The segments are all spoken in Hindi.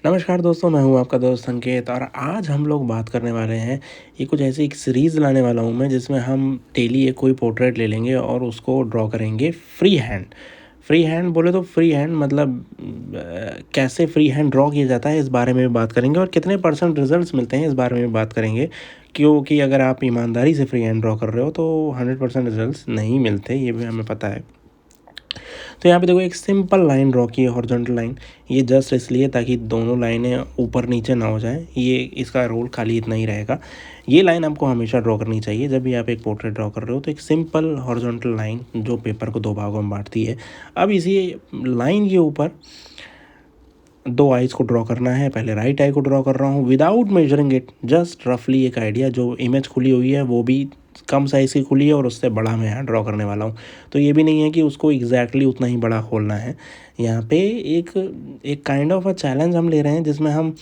नमस्कार दोस्तों, मैं हूँ आपका दोस्त संकेत और आज हम लोग बात करने वाले हैं। ये कुछ ऐसी एक सीरीज़ लाने वाला हूँ मैं जिसमें हम डेली एक कोई पोर्ट्रेट ले लेंगे और उसको ड्रॉ करेंगे फ्री हैंड। फ्री हैंड बोले तो फ्री हैंड मतलब कैसे फ्री हैंड ड्रॉ किया जाता है इस बारे में भी बात करेंगे और कितने परसेंट रिजल्ट्स मिलते हैं इस बारे में भी बात करेंगे। क्योंकि अगर आप ईमानदारी से फ्री हैंड ड्रॉ कर रहे हो तो 100% रिजल्ट्स नहीं मिलते, ये भी हमें पता है। तो यहाँ पे देखो एक सिंपल लाइन ड्रॉ की है, हॉरिजॉन्टल लाइन। ये जस्ट इसलिए ताकि दोनों लाइनें ऊपर नीचे ना हो जाए, ये इसका रोल खाली इतना ही रहेगा। ये लाइन आपको हमेशा ड्रॉ करनी चाहिए जब भी आप एक पोर्ट्रेट ड्रॉ कर रहे हो, तो एक सिंपल हॉरिजॉन्टल लाइन जो पेपर को दो भागों में बांटती है। अब इसी लाइन के ऊपर दो आइज़ को ड्रॉ करना है। पहले राइट आई को ड्रॉ कर रहा हूँ विदाउट मेजरिंग इट, जस्ट रफली एक आइडिया। जो इमेज खुली हुई है वो भी कम साइज़ की खुली है और उससे बड़ा मैं यहाँ ड्रॉ करने वाला हूँ। तो ये भी नहीं है कि उसको एग्जैक्टली उतना ही बड़ा खोलना है। यहाँ पे एक एक काइंड ऑफ अ चैलेंज हम ले रहे हैं जिसमें हम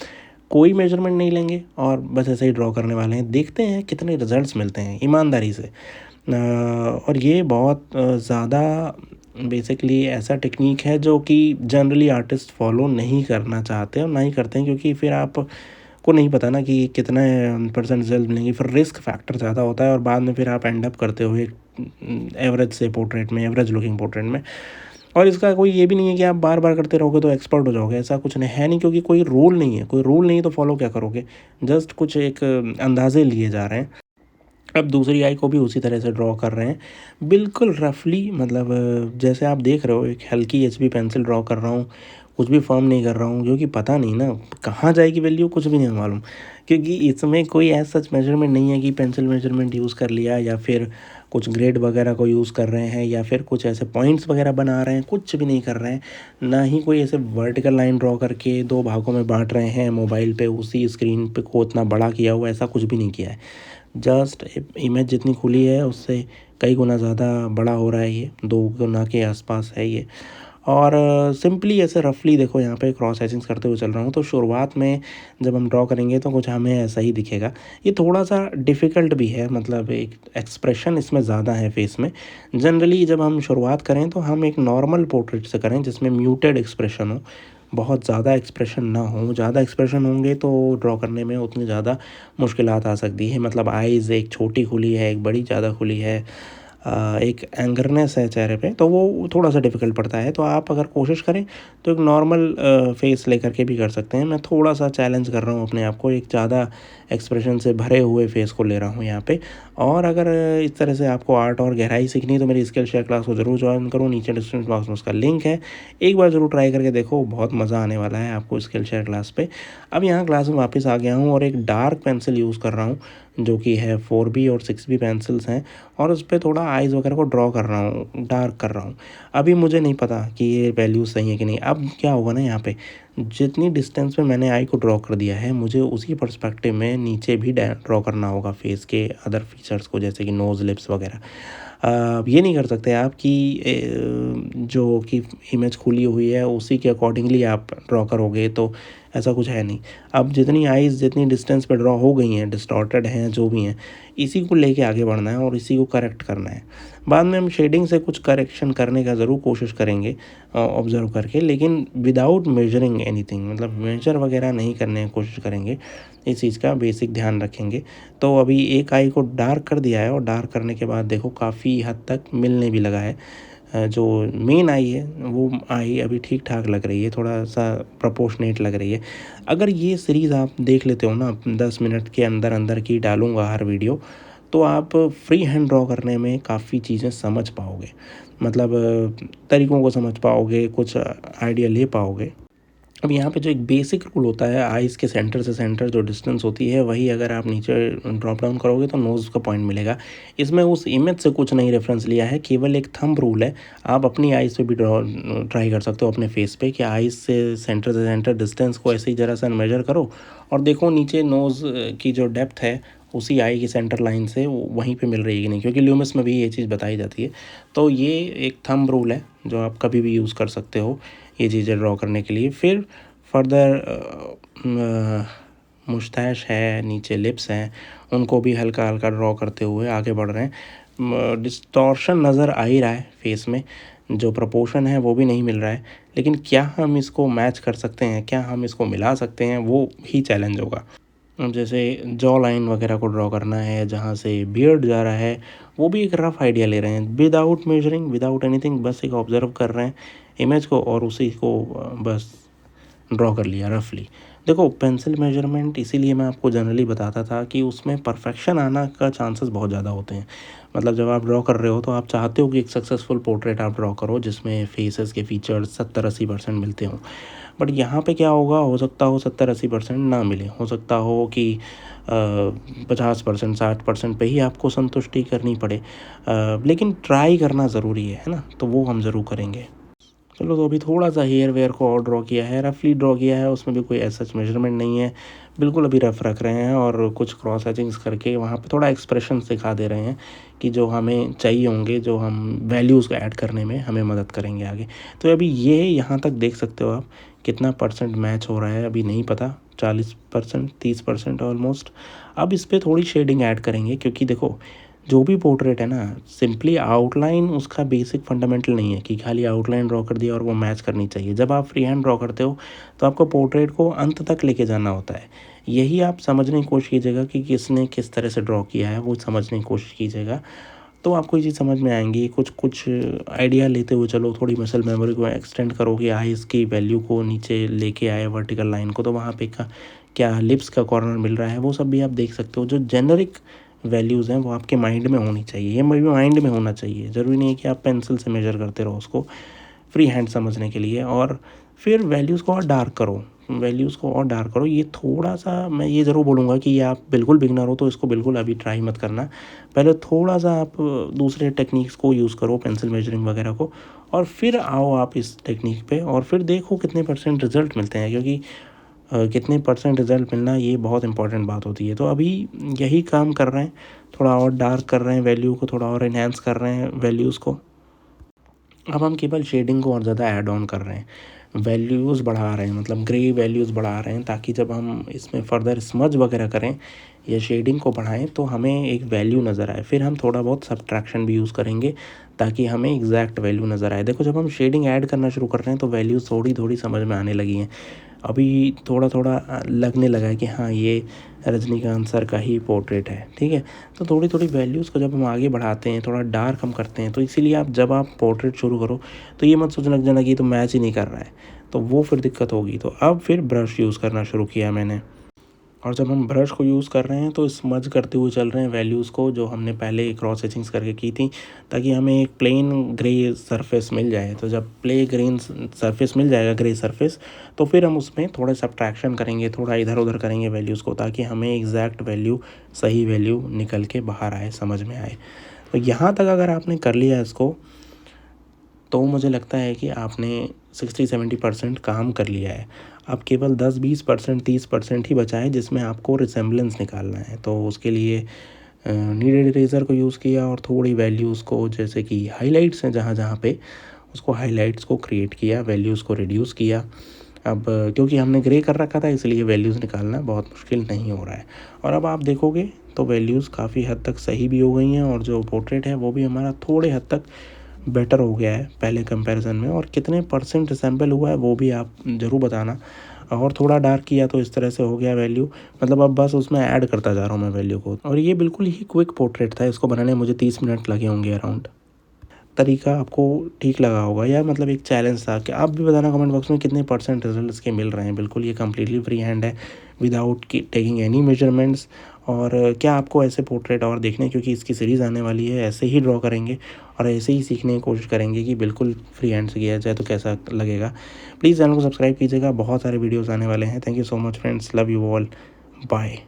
कोई मेजरमेंट नहीं लेंगे और बस ऐसे ही ड्रॉ करने वाले हैं। देखते हैं कितने रिजल्ट्स मिलते हैं ईमानदारी से। और ये बहुत ज़्यादा बेसिकली ऐसा टेक्निक है जो कि जनरली आर्टिस्ट फॉलो नहीं करना चाहते और ना ही करते हैं, क्योंकि फिर आप को नहीं पता ना कि कितना परसेंट रिजल्ट मिलेंगे। फिर रिस्क फैक्टर ज़्यादा होता है और बाद में फिर आप एंड अप करते हो एक एवरेज से पोर्ट्रेट में, एवरेज लुकिंग पोर्ट्रेट में। और इसका कोई ये भी नहीं है कि आप बार बार करते रहोगे तो एक्सपर्ट हो जाओगे, ऐसा कुछ नहीं है। नहीं, क्योंकि कोई रूल नहीं है, कोई रूल नहीं तो फॉलो क्या करोगे। जस्ट कुछ एक अंदाजे लिए जा रहे हैं। अब दूसरी आई को भी उसी तरह से ड्रॉ कर रहे हैं, बिल्कुल रफली। मतलब जैसे आप देख रहे हो एक हल्की HB पेंसिल ड्रॉ कर रहा हूँ, कुछ भी फर्म नहीं कर रहा हूँ, क्योंकि पता नहीं ना कहाँ जाएगी वैल्यू, कुछ भी नहीं मालूम। क्योंकि इसमें कोई ऐसा सच मेजरमेंट नहीं है कि पेंसिल मेजरमेंट यूज़ कर लिया या फिर कुछ ग्रेड वगैरह को यूज़ कर रहे हैं या फिर कुछ ऐसे पॉइंट्स वगैरह बना रहे हैं, कुछ भी नहीं कर रहे हैं। ना ही कोई ऐसे वर्टिकल लाइन ड्रॉ करके दो भागों में बांट रहे हैं मोबाइल पे उसी स्क्रीन पे को उतना बड़ा किया हुआ, ऐसा कुछ भी नहीं किया है। जस्ट इमेज जितनी खुली है उससे कई गुना ज़्यादा बड़ा हो रहा है, ये 2 गुना के आसपास है ये। और सिंपली ऐसे रफली देखो यहाँ पे क्रॉस हैचिंग्स करते हुए चल रहा हूँ। तो शुरुआत में जब हम ड्रॉ करेंगे तो कुछ हमें ऐसा ही दिखेगा। ये थोड़ा सा डिफ़िकल्ट भी है, मतलब एक एक्सप्रेशन इसमें ज़्यादा है फेस में। जनरली जब हम शुरुआत करें तो हम एक नॉर्मल पोर्ट्रेट से करें जिसमें म्यूटेड एक्सप्रेशन हो, बहुत ज़्यादा एक्सप्रेशन ना हो। ज़्यादा एक्सप्रेशन होंगे तो ड्रॉ करने में उतनी ज़्यादा मुश्किलात आ सकती है। मतलब आइज़ एक छोटी खुली है, एक बड़ी ज़्यादा खुली है, एक एंगरनेस है चेहरे पे, तो वो थोड़ा सा डिफ़िकल्ट पड़ता है। तो आप अगर कोशिश करें तो एक नॉर्मल फेस लेकर के भी कर सकते हैं। मैं थोड़ा सा चैलेंज कर रहा हूँ अपने आप को, एक ज़्यादा एक्सप्रेशन से भरे हुए फेस को ले रहा हूँ यहाँ पे। और अगर इस तरह से आपको आर्ट और गहराई सीखनी है तो मेरी स्किल शेयर क्लास को ज़रूर ज्वाइन करो, नीचे डिस्क्रिप्शन बॉक्स में उसका लिंक है। एक बार ज़रूर ट्राई करके देखो, बहुत मज़ा आने वाला है आपको स्किल शेयर क्लास पे। अब यहाँ क्लास में वापस आ गया हूँ और एक डार्क पेंसिल यूज़ कर रहा हूँ जो कि है 4B और 6B पेंसिल्स हैं, और उस पर थोड़ा आइज़ वगैरह को ड्रॉ कर रहा हूँ, डार्क कर रहा हूँ। अभी मुझे नहीं पता कि ये वैल्यू सही है कि नहीं। अब क्या होगा ना, यहाँ पे जितनी डिस्टेंस पे मैंने आई को ड्रॉ कर दिया है, मुझे उसी पर्सपेक्टिव में नीचे भी ड्रॉ करना होगा फेस के अदर फीचर्स को, जैसे कि नोज़, लिप्स वगैरह। ये नहीं कर सकते आप कि जो कि इमेज खुली हुई है उसी के अकॉर्डिंगली आप ड्रॉ करोगे, तो ऐसा कुछ है नहीं। अब जितनी आइज़ जितनी डिस्टेंस पे ड्रॉ हो गई हैं, डिस्टॉर्टेड हैं जो भी हैं, इसी को लेके आगे बढ़ना है और इसी को करेक्ट करना है। बाद में हम शेडिंग से कुछ करेक्शन करने का ज़रूर कोशिश करेंगे ऑब्ज़र्व करके, लेकिन विदाउट मेजरिंग एनीथिंग, मतलब मेजर वगैरह नहीं करने की कोशिश करेंगे। इस चीज़ का बेसिक ध्यान रखेंगे। तो अभी एक आई को डार्क कर दिया है और डार्क करने के बाद देखो काफ़ी हद तक मिलने भी लगा है। जो मेन आई है वो आई अभी ठीक ठाक लग रही है, थोड़ा सा प्रोपोर्शनेट लग रही है। अगर ये सीरीज़ आप देख लेते हो ना, 10 मिनट के अंदर अंदर की डालूँगा हर वीडियो, तो आप फ्री हैंड ड्रॉ करने में काफ़ी चीज़ें समझ पाओगे। मतलब तरीक़ों को समझ पाओगे, कुछ आइडिया ले पाओगे। अब यहाँ पे जो एक बेसिक रूल होता है, आइज़ के सेंटर से सेंटर जो डिस्टेंस होती है, वही अगर आप नीचे ड्रॉप डाउन करोगे तो नोज़ का पॉइंट मिलेगा। इसमें उस इमेज से कुछ नहीं रेफरेंस लिया है, केवल एक थंब रूल है। आप अपनी आइज़ पे भी ड्रॉ ट्राई कर सकते हो अपने फेस पे, कि आइज़ से सेंटर डिस्टेंस को ऐसे ही ज़रा सा मेजर करो और देखो नीचे नोज़ की जो डेप्थ है उसी आई की सेंटर लाइन से वहीं पे मिल रही है कि नहीं, क्योंकि ल्यूमिस में भी ये चीज़ बताई जाती है। तो ये एक थंब रूल है जो आप कभी भी यूज़ कर सकते हो ये चीज़ें ड्रॉ करने के लिए। फिर फर्दर मुस्टैच है, नीचे लिप्स हैं, उनको भी हल्का हल्का ड्रॉ करते हुए आगे बढ़ रहे हैं। डिस्टॉर्शन नज़र आ ही रहा है फेस में, जो प्रोपोर्शन है वो भी नहीं मिल रहा है, लेकिन क्या हम इसको मैच कर सकते हैं, क्या हम इसको मिला सकते हैं, वो ही चैलेंज होगा। अब जैसे जॉ लाइन वगैरह को ड्रॉ करना है, जहाँ से बियर्ड जा रहा है, वो भी एक रफ़ आइडिया ले रहे हैं विदाउट मेजरिंग, विदाउट एनीथिंग, बस एक ऑब्जर्व कर रहे हैं इमेज को और उसी को बस ड्रॉ कर लिया रफली। देखो पेंसिल मेजरमेंट इसीलिए मैं आपको जनरली बताता था कि उसमें परफेक्शन आना का चांसेस बहुत ज़्यादा होते हैं। मतलब जब आप ड्रॉ कर रहे हो तो आप चाहते हो कि एक सक्सेसफुल पोर्ट्रेट आप ड्रॉ करो जिसमें फेसेस के फीचर्स 70-80% मिलते हों। बट यहाँ पे क्या होगा, हो सकता हो 70-80% ना मिले, हो सकता हो कि 50% 60% पे ही आपको संतुष्टि करनी पड़े। लेकिन ट्राई करना ज़रूरी है ना, तो वो हम ज़रूर करेंगे। चलो, तो अभी थोड़ा सा हेयर वेयर को और ड्रॉ किया है, रफली ड्रॉ किया है, उसमें भी कोई ऐसा मेजरमेंट नहीं है, बिल्कुल अभी रफ रख रहे हैं और कुछ क्रॉस हैचिंग्स करके वहाँ पे थोड़ा एक्सप्रेशन दिखा दे रहे हैं कि जो हमें चाहिए होंगे, जो हम वैल्यूज़ को ऐड करने में हमें मदद करेंगे आगे। तो अभी ये यहाँ तक देख सकते हो आप कितना परसेंट मैच हो रहा है अभी नहीं पता, 40% 30% ऑलमोस्ट। अब इस पर थोड़ी शेडिंग ऐड करेंगे क्योंकि देखो जो भी पोर्ट्रेट है ना, सिंपली आउटलाइन उसका बेसिक फंडामेंटल नहीं है कि खाली आउटलाइन ड्रॉ कर दिया और वो मैच करनी चाहिए। जब आप फ्री हैंड ड्रॉ करते हो तो आपको पोर्ट्रेट को अंत तक लेके जाना होता है। यही आप समझने की कोशिश कीजिएगा कि किसने किस तरह से ड्रॉ किया है, वो समझने की कोशिश कीजिएगा, तो आपको ये चीज़ समझ में आएंगी। कुछ कुछ आइडिया लेते हुए चलो, थोड़ी मसल मेमोरी को एक्सटेंड करो कि आइज़ की वैल्यू को नीचे लेके आए वर्टिकल लाइन को, तो वहाँ पे क्या लिप्स का कॉर्नर मिल रहा है, वो सब भी आप देख सकते हो। जो जेनरिक वैल्यूज़ हैं वो आपके माइंड में होनी चाहिए, ये भी माइंड में होना चाहिए। ज़रूरी नहीं है कि आप पेंसिल से मेजर करते रहो उसको, फ्री हैंड समझने के लिए। और फिर वैल्यूज़ को और डार्क करो, वैल्यूज़ को और डार्क करो। ये थोड़ा सा मैं ये ज़रूर बोलूँगा कि ये आप बिल्कुल बिगनर हो तो इसको बिल्कुल अभी ट्राई मत करना। पहले थोड़ा सा आप दूसरे टेक्निक्स को यूज़ करो, पेंसिल मेजरिंग वगैरह को, और फिर आओ आप इस टेक्निक पे और फिर देखो कितने परसेंट रिज़ल्ट मिलते हैं, क्योंकि कितने परसेंट रिज़ल्ट मिलना ये बहुत इंपॉर्टेंट बात होती है। तो अभी यही काम कर रहे हैं, थोड़ा और डार्क कर रहे हैं वैल्यू को, थोड़ा और एनहांस कर रहे हैं वैल्यूज़ को। अब हम केवल शेडिंग को और ज़्यादा ऐड ऑन कर रहे हैं, वैल्यूज़ बढ़ा रहे हैं, मतलब ग्रे वैल्यूज़ बढ़ा रहे हैं, ताकि जब हम इसमें फर्दर स्मज वगैरह करें या शेडिंग को बढ़ाएं तो हमें एक वैल्यू नज़र आए। फिर हम थोड़ा बहुत सब्ट्रैक्शन भी यूज़ करेंगे ताकि हमें एग्जैक्ट वैल्यू नज़र आए। देखो जब हम शेडिंग ऐड करना शुरू कर रहे हैं तो वैल्यूज़ थोड़ी थोड़ी समझ में आने लगी हैं। अभी थोड़ा थोड़ा लगने लगा है कि हाँ ये रजनीकांत सर का ही पोर्ट्रेट है, ठीक है। तो थोड़ी थोड़ी वैल्यूज़ को जब हम आगे बढ़ाते हैं, थोड़ा डार्क हम करते हैं, तो इसीलिए आप जब आप पोर्ट्रेट शुरू करो तो ये मत सोचने लग जाना कि ये तो मैच ही नहीं कर रहा है, तो वो फिर दिक्कत होगी। तो अब फिर ब्रश यूज़ करना शुरू किया मैंने, और जब हम ब्रश को यूज़ कर रहे हैं तो स्मज करते हुए चल रहे हैं वैल्यूज़ को, जो हमने पहले क्रॉस हैचिंग्स करके की थी, ताकि हमें एक प्लेन ग्रे सरफेस मिल जाए। तो जब प्ले ग्रीन सरफेस मिल जाएगा, ग्रे सरफेस, तो फिर हम उसमें थोड़ा सब्ट्रैक्शन करेंगे, थोड़ा इधर उधर करेंगे वैल्यूज़ को, ताकि हमें एग्जैक्ट वैल्यू, सही वैल्यू निकल के बाहर आए, समझ में आए। तो यहाँ तक अगर आपने कर लिया इसको, तो मुझे लगता है कि आपने 60-70% काम कर लिया है। अब केवल 10-20% 30% ही बचा है जिसमें आपको रिसेम्बलेंस निकालना है। तो उसके लिए नीडेड इरेज़र को यूज़ किया और थोड़ी वैल्यूज़ को, जैसे कि हाइलाइट्स हैं जहाँ जहाँ पे, उसको हाइलाइट्स को क्रिएट किया, वैल्यूज़ को रिड्यूस किया। अब क्योंकि हमने ग्रे कर रखा था इसलिए वैल्यूज़ निकालना बहुत मुश्किल नहीं हो रहा है। और अब आप देखोगे तो वैल्यूज़ काफ़ी हद तक सही भी हो गई हैं, और जो पोर्ट्रेट है वो भी हमारा थोड़े हद तक बेटर हो गया है पहले कंपैरिजन में। और कितने परसेंट रिसेंबल हुआ है वो भी आप ज़रूर बताना। और थोड़ा डार्क किया तो इस तरह से हो गया वैल्यू, मतलब अब बस उसमें ऐड करता जा रहा हूँ मैं वैल्यू को। और ये बिल्कुल ही क्विक पोर्ट्रेट था, इसको बनाने में मुझे 30 मिनट लगे होंगे अराउंड। तरीका आपको ठीक लगा होगा, या मतलब एक चैलेंज था कि आप भी बताना कमेंट बॉक्स में कितने परसेंट रिजल्ट इसके मिल रहे हैं। बिल्कुल ये कम्प्लीटली फ्री हैंड है, विदाउट टेकिंग एनी मेजरमेंट्स। और क्या आपको ऐसे पोर्ट्रेट और देखने, क्योंकि इसकी सीरीज़ आने वाली है, ऐसे ही ड्रॉ करेंगे और ऐसे ही सीखने की कोशिश करेंगे कि बिल्कुल फ्री हैंड से किया जाए तो कैसा लगेगा। प्लीज़ चैनल को सब्सक्राइब कीजिएगा, बहुत सारे वीडियोज़ आने वाले हैं। Thank you so much friends, love you all, bye.